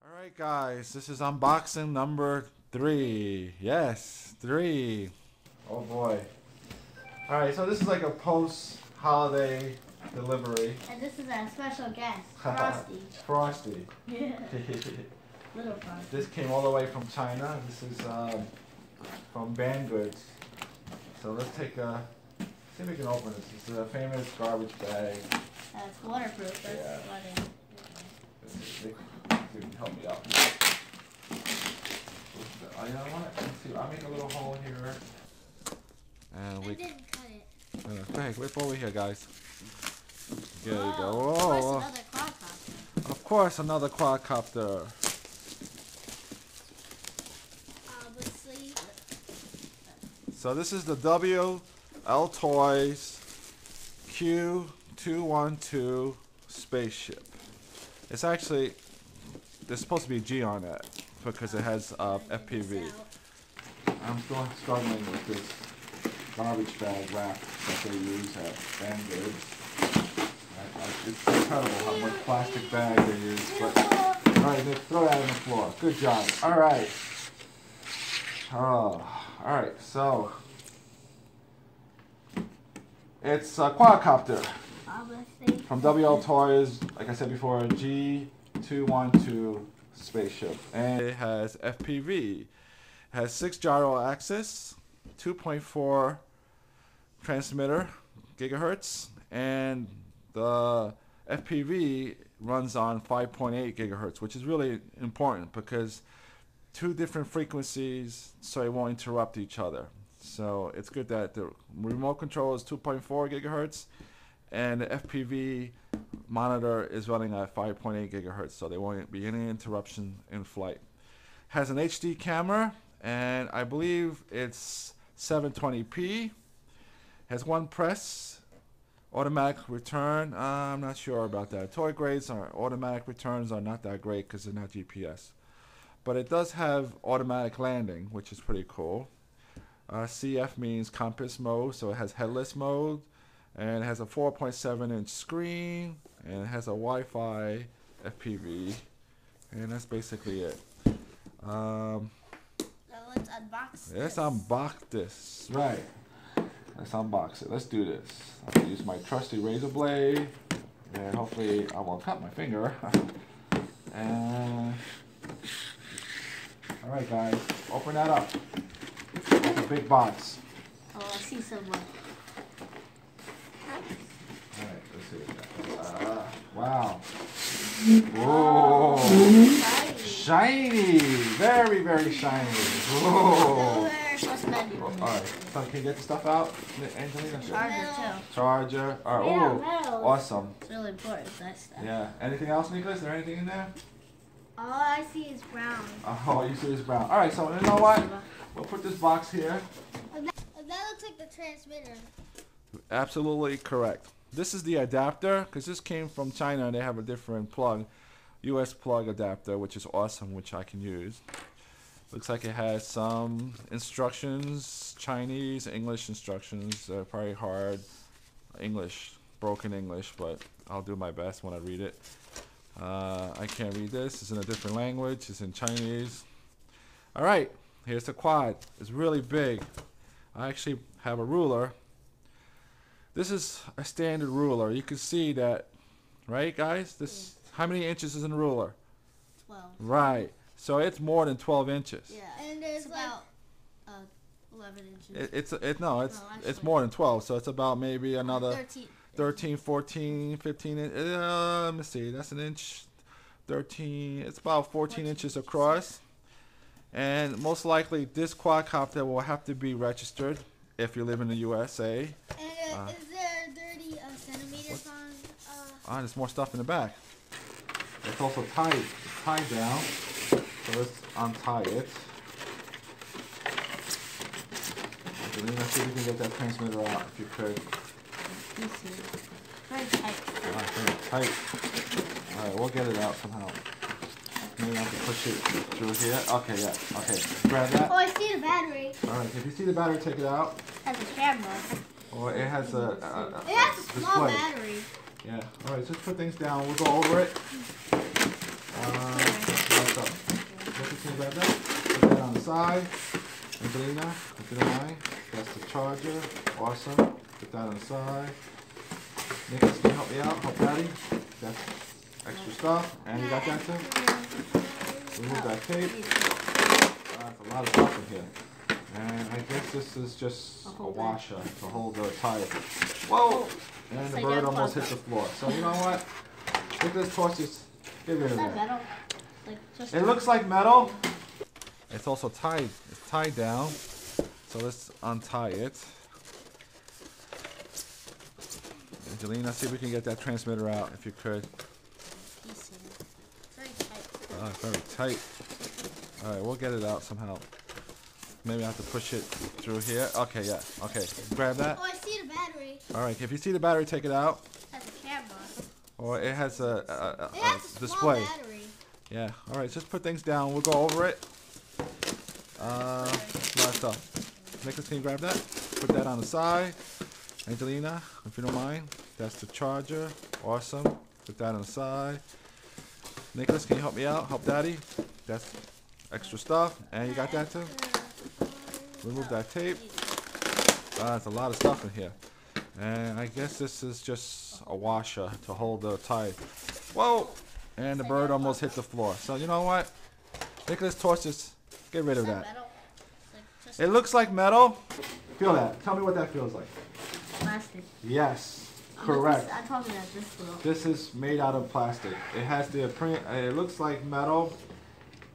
Alright guys, this is unboxing number 3. Yes, 3. Oh boy. Alright, so this is like a post-holiday delivery. And this is our special guest, Frosty. Frosty. Yeah. Little Frosty. This came all the way from China. This is from Banggood. So let's take a, see if we can open this. This is a famous garbage bag. It's waterproof. That's Yeah. flooding. Let's see if you can help me out. Oh, you know what? Let's see. I'll make a little hole here. And we didn't cut it. Go ahead, whip over here, guys. There you go. Of Whoa. course, another quadcopter. Of course, another quadcopter. So this is the WLtoys Q212 spaceship. It's actually, there's supposed to be G on it because it has FPV. I'm still struggling with this garbage bag wrap that they use at Banggood. It's incredible how much plastic bag they use. But alright, Nick, throw that on the floor. Good job. Alright. Oh, alright, so it's a quadcopter from WLtoys, like I said before, G212 spaceship. And it has FPV. It has 6 gyro axis, 2.4 transmitter gigahertz, and the FPV runs on 5.8 gigahertz, which is really important because 2 different frequencies, so it won't interrupt each other. So it's good that the remote control is 2.4 gigahertz and the FPV monitor is running at 5.8 gigahertz, so there won't be any interruption in flight. Has an HD camera, and I believe it's 720p. Has 1 press, automatic return. I'm not sure about that. Toy grades or automatic returns are not that great because they're not GPS. But it does have automatic landing, which is pretty cool. CF means compass mode, so it has headless mode, and it has a 4.7-inch screen, and it has a Wi-Fi FPV, and that's basically it. So let's unbox this. Let's unbox this. Right. Let's unbox it. Let's do this. I'll use my trusty razor blade, and hopefully I won't cut my finger. And alright guys, open that up. It's a big box. Oh, I see someone. Alright, let's see. Wow. Whoa. Shiny. Very, very shiny. Whoa. Alright, so can you get the stuff out, Angelina? Charger too. Charger. Alright, oh, awesome. It's really important, that stuff. Yeah. Anything else, Nicholas? Is there anything in there? All I see is brown. Oh, you see is brown. Alright, so you know what? We'll put this box here. That looks like the transmitter. Absolutely correct. This is the adapter, because this came from China and they have a different plug, US plug adapter, which is awesome, which I can use. Looks like it has some instructions, Chinese, English instructions, probably hard English, broken English, but I'll do my best when I read it. I can't read this. It's in a different language. It's in Chinese. Alright, here's the quad. It's really big. I actually have a ruler. This is a standard ruler. You can see that, right guys? This, how many inches is in a ruler? 12. Right. So it's more than 12 inches. Yeah. And there's about 11 inches. It's more than 12. So it's about maybe another 13, 14, 15. Let me see. That's an inch. 13. It's about 14 inches across. And most likely this quadcopter will have to be registered if you live in the USA. And is there 30 centimeters on? There's more stuff in the back. It's also tied down. So let's untie it. Let's see if we can get that transmitter out if you could. Very tight. Very tight. Alright, we'll get it out somehow. Maybe I have to push it through here. Okay, yeah. Okay, grab that. Oh, I see the battery. Alright, if you see the battery, take it out. It has a camera. Or it has a it has a small display. battery. Yeah. Alright, just put things down. We'll go over it. side. Angelina, if you don't mind. That's the charger. Awesome. Put that on the side. Nicholas, can you help me out? Help Daddy. That's extra stuff. And you got that too? Remove that tape. That's a lot of stuff in here. And I guess this is just a washer to hold the tire. Whoa! And the bird almost hit the floor. So you know what? Nicholas, torches. Get rid of that. It looks like metal. It's also tied. It's tied down. So let's untie it. Angelina, see if we can get that transmitter out if you could. It's very tight. Oh, it's very tight. Alright, we'll get it out somehow. Maybe I have to push it through here. Okay, yeah. Okay, grab that. Oh, I see the battery. Alright, if you see the battery, take it out. It has a camera. Or it has a display. display. Yeah, alright, just put things down. We'll go over it. A lot of stuff. Nicholas, can you grab that? Put that on the side. Angelina, if you don't mind. That's the charger. Awesome. Put that on the side. Nicholas, can you help me out? Help Daddy. That's extra stuff. And you got that too? Remove that tape. That's a lot of stuff in here. And I guess this is just a washer to hold the tire. Whoa! And the bird almost hit the floor. So you know what? Nicholas, torches. Get rid of that. It looks like metal. Feel that. Tell me what that feels like. Plastic. Yes. Correct. I told you that this little. This is made out of plastic. It has the print. It looks like metal.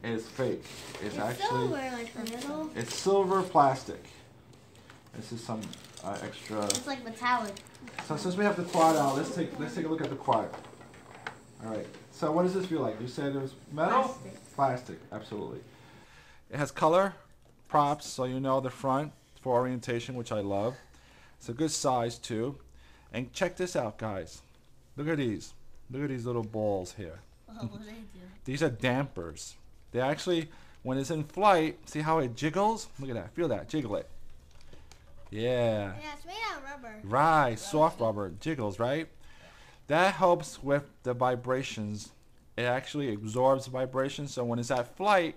It's fake. It's actually silver, like metal. It's silver plastic. This is some extra. It's like metallic. So since we have the quad out, let's take a look at the quad. All right. So what does this feel like? You said it was metal. Plastic. Absolutely. It has color props, so you know the front for orientation, which I love. It's a good size too. And check this out, guys. Look at these. Look at these little balls here. Oh, what do they do? These are dampers. They actually, when it's in flight, see how it jiggles? Look at that. Feel that. Jiggle it. Yeah. Yeah, it's made out of rubber. Right. Soft rubber. Jiggles, right? That helps with the vibrations. It actually absorbs vibrations. So when it's at flight,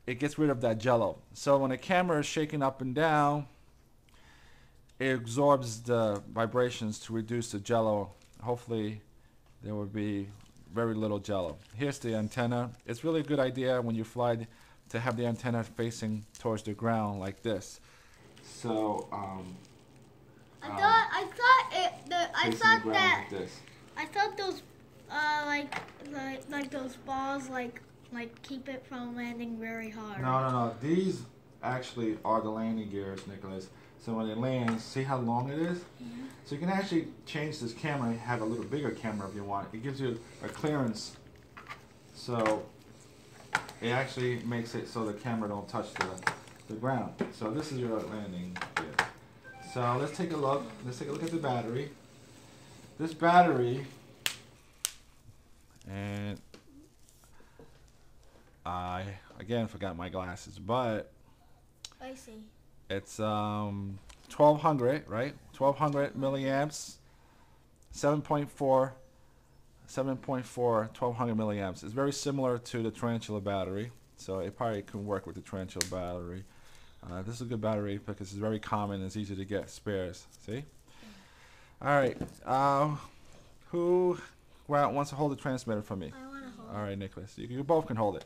it gets rid of that jello. So when the camera is shaking up and down, it absorbs the vibrations to reduce the jello. Hopefully there will be very little jello. Here's the antenna. It's really a good idea when you fly to have the antenna facing towards the ground like this. So I thought those like those balls like keep it from landing very hard. No. These actually are the landing gears, Nicholas. So when it lands, see how long it is? Yeah. So you can actually change this camera and have a little bigger camera if you want. It gives you a clearance. So it actually makes it so the camera don't touch the ground. So this is your landing gear. So let's take a look. Let's take a look at the battery. This battery, and I again forgot my glasses, but I see. it's 1200, right? 1200 milliamps, 7.4 1200 milliamps. It's very similar to the tarantula battery, so it probably can work with the tarantula battery. This is a good battery because it's very common and it's easy to get spares. See? All right. Who wants to hold the transmitter for me? I want to hold. All right, Nicholas. You both can hold it.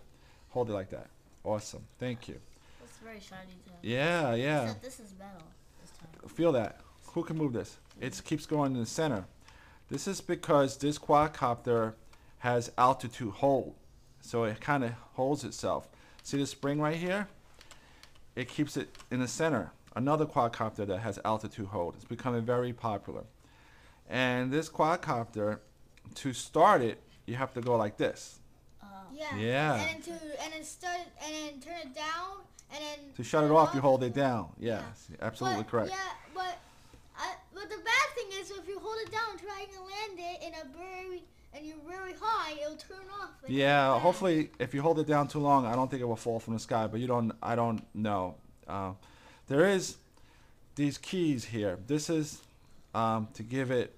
Hold it like that. Awesome. Thank you. It's very shiny too. Yeah. Except this is metal this time. Feel that. Who can move this? It keeps going in the center. This is because this quadcopter has altitude hold. So it kind of holds itself. See the spring right here? It keeps it in the center. Another quadcopter that has altitude hold. It's becoming very popular. And this quadcopter, to start it, you have to go like this. Yeah. And then turn it down, and then to shut it off, you hold it down. Yes, absolutely correct. Yeah, but the bad thing is if you hold it down, trying to land it and you're very high, it'll turn off. Yeah, hopefully if you hold it down too long, I don't think it will fall from the sky. But I don't know. There is these keys here. This is to give it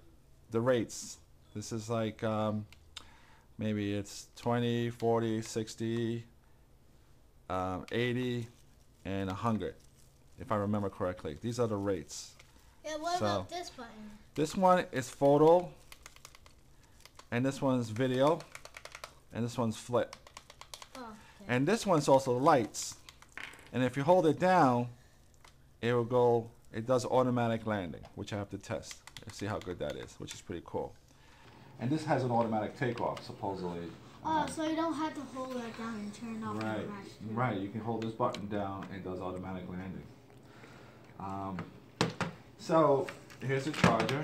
the rates. This is like maybe it's 20, 40, 60, 80, and 100, if I remember correctly. These are the rates. Yeah, what about this button? This one is photo, and this one's video, and this one's flip. Oh, okay. And this one's also lights. And if you hold it down, it will go, it does automatic landing, which I have to test and see how good that is, which is pretty cool. And this has an automatic takeoff, supposedly. Oh, so you don't have to hold it down and turn it off. Right, right. You can hold this button down and it does automatic landing. So here's the charger.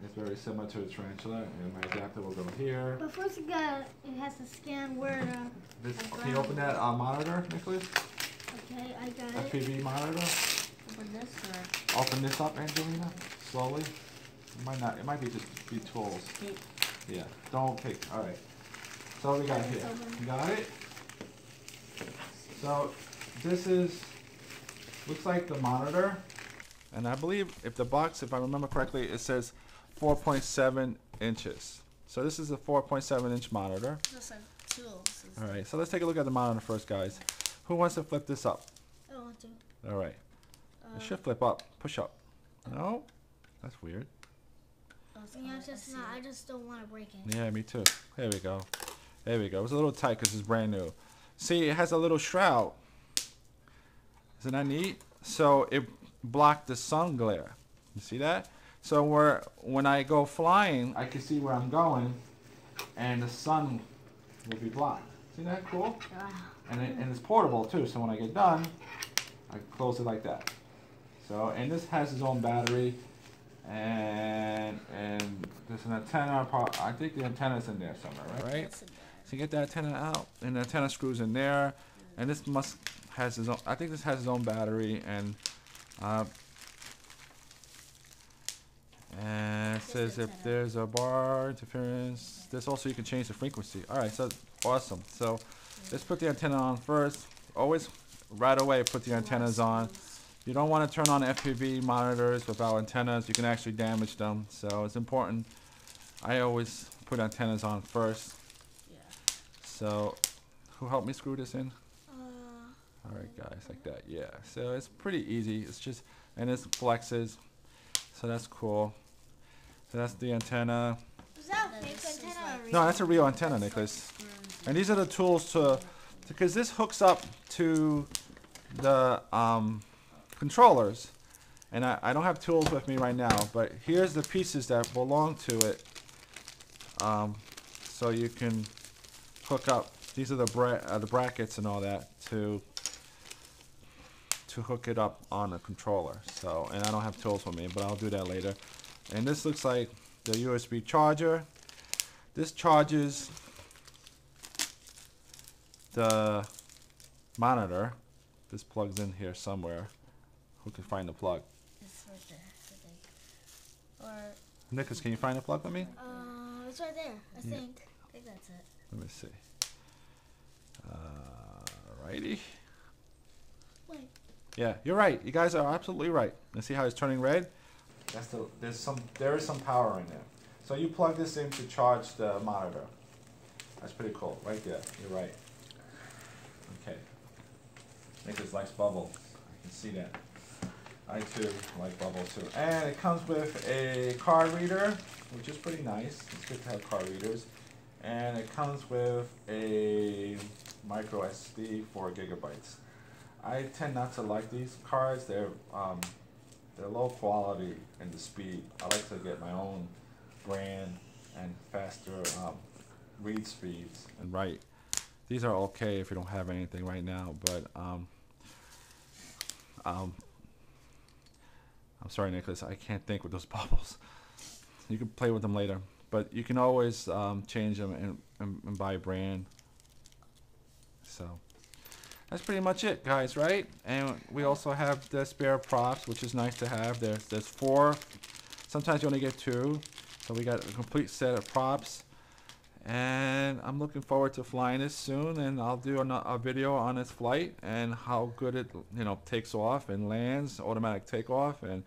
It's very similar to a tarantula, and my adapter will go here. But first it has to scan where the... Can you open that monitor, Nicholas? Okay, I got it. FPV monitor. Open this or... Open this up, Angelina, slowly. It might not. It might be just be tools. Yeah. Don't take. All right. So what we got here. You got it. So this looks like the monitor, and I believe if the box, if I remember correctly, it says 4.7 inches. So this is a 4.7-inch monitor. Just like tools. All right. So let's take a look at the monitor first, guys. Who wants to flip this up? I want to. All right. It should flip up. Push up. No? That's weird. Yeah, it's just not. I just don't want to break it. Yeah, me too. There we go. There we go. It's a little tight because it's brand new. See, it has a little shroud. Isn't that neat? So it blocked the sun glare. You see that? So when I go flying, I can see where I'm going, and the sun will be blocked. See that? Cool? And it's portable too. So when I get done, I close it like that. So, and this has its own battery, and there's an antenna. I think the antenna's in there somewhere, right? So you get that antenna out, and the antenna screws in there, and this has its own. I think this has its own battery, and it says if there's a bar interference, this also you can change the frequency. All right, so awesome. So let's put the antenna on first. Always right away put the antennas on. You don't want to turn on FPV monitors without antennas. You can actually damage them. So it's important. I always put antennas on first. Yeah. So who helped me screw this in? All right, guys, like that. Yeah. So it's pretty easy. It's just, and it flexes. So that's cool. So that's the antenna. Is that a fake antenna or real? No, that's a real antenna, Nicholas. And these are the tools because this hooks up to the controllers, and I don't have tools with me right now, but here's the pieces that belong to it, so you can hook up. These are the brackets and all that to hook it up on a controller. So, and I don't have tools with me, but I'll do that later. And this looks like the USB charger. This charges the monitor. This plugs in here somewhere. Who can find the plug? It's right there, I think. Or Nicholas, can you find the plug for me? it's right there, I think. I think that's it. Let me see. Righty. Wait. Yeah, you're right. You guys are absolutely right. And see how it's turning red? There is some power in there. So you plug this in to charge the monitor. That's pretty cool. Right there. You're right. Okay. Nicholas likes bubbles. I can see that. I too like bubbles too. And it comes with a card reader, which is pretty nice. It's good to have card readers. And it comes with a micro SD 4 gigabytes. I tend not to like these cards. They're low quality in the speed. I like to get my own brand and faster read speeds and write. These are okay if you don't have anything right now, but I'm sorry, Nicholas, I can't think with those bubbles. You can play with them later, but you can always change them and buy a brand. So that's pretty much it, guys, right? And we also have the spare props, which is nice to have. There's 4. Sometimes you only get 2. So we got a complete set of props. And I'm looking forward to flying this soon, and I'll do a video on its flight and how good it takes off and lands, automatic takeoff, and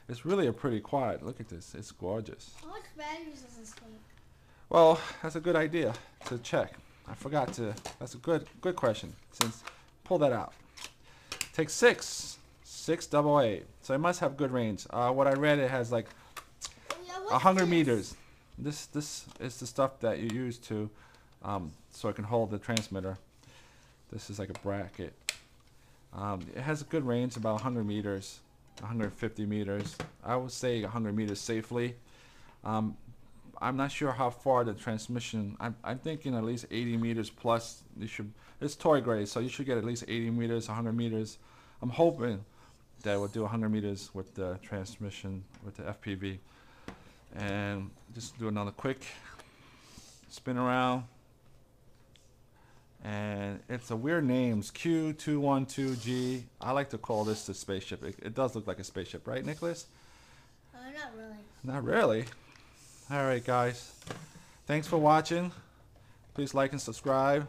it's really a pretty quad. Look at this, it's gorgeous. How much batteries does this take? Well, that's a good idea to check. I forgot to. That's a good question. Pull that out. Takes 6 AA. So it must have good range. What I read, it has like Yeah, 100 meters. This is the stuff that you use to so it can hold the transmitter. This is like a bracket. It has a good range, about 100 meters, 150 meters. I would say 100 meters safely. I'm not sure how far the transmission. I'm thinking at least 80 meters plus. You should. It's toy grade, so you should get at least 80 meters, 100 meters. I'm hoping that it will do 100 meters with the transmission, with the FPV. And just do another quick spin around. And it's a weird name, Q212G. I like to call this the spaceship. It does look like a spaceship, right, Nicholas? not really. Not really. All right, guys. Thanks for watching. Please like and subscribe.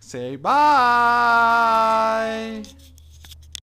Say bye.